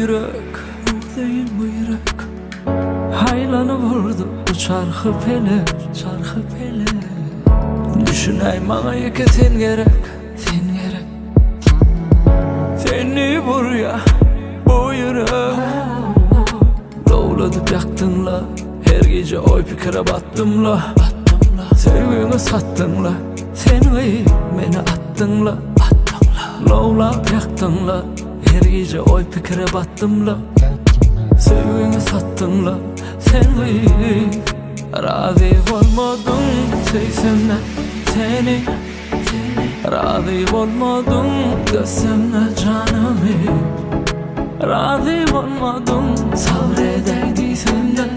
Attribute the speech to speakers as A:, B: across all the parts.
A: yürek, ruh değil bu yürek. Haylanıp vurdu bu çarkı pele, çarkı pele. Düşüney bana yeke sen gerek, sen gerek. Seni buraya, bu yürek. Lovladıp yaktın la, her gece oy fikre battım la. Sevgimi sattın la, sen beni attın la. Lovlap yaktın la, her gece oy fikre battım la. Sevgimi sattın la, sen razı olmadın sevsemle seni. Razı olmadın göğsemle canımı. Razı olmadın sabredeydisin de.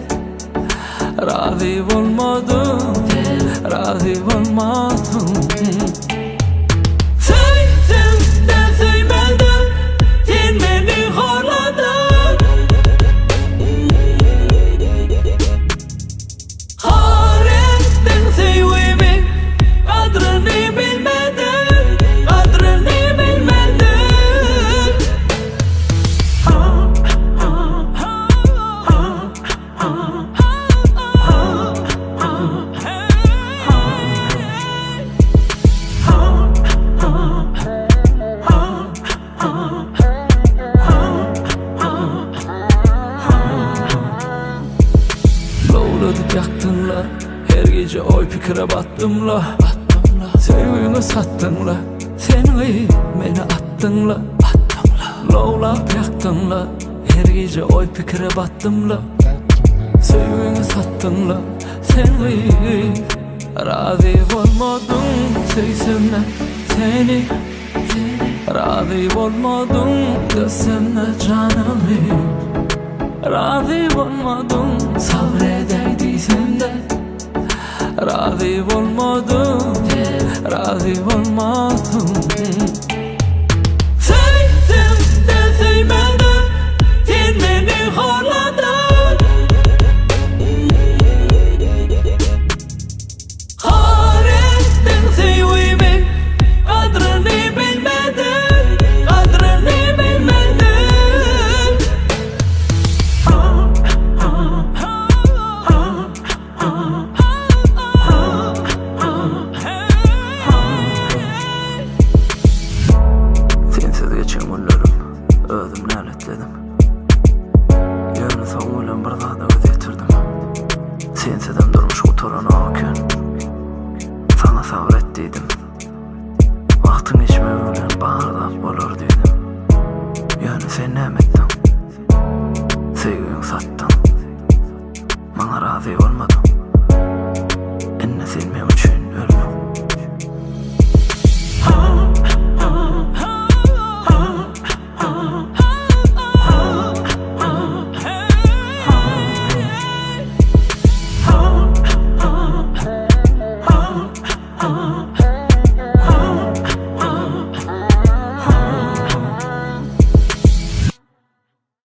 A: Razı olmadın, razı olmadın. Sevdim de sevmedim, sen beni horladın. Har ettin sevgimi, kadrini bilmedin, kadrini bilmedin. Lovladıp yaktın la, her gece oy fikre battım la. Sevgimi sattın la, sen beni attın la. Lovlap yaktın la, her gece oy fikre battım la. Sevgimi sattın la, sen razı olmadın sevsemle seni. Razı olmadın göğsemle canımı. Razı olmadın sabredeydisin de. Razı olmadın, razı olmadın. Sevdim de sevmedim, sen beni horladın. Har ettin sevgimi, kadrini bilmedin, kadrini bilmedin. Sensiz geçen günlerim, özüm lanetledim. Yarın savunuyla bir daha da ödetirdim. Sensizden durmuş oturana oken, sana sabrettiydim. Vaktin geçmeyince bağırdak bolur dedim. Yani sen ne ettin? Sevgini sattın, bana razı olmadın.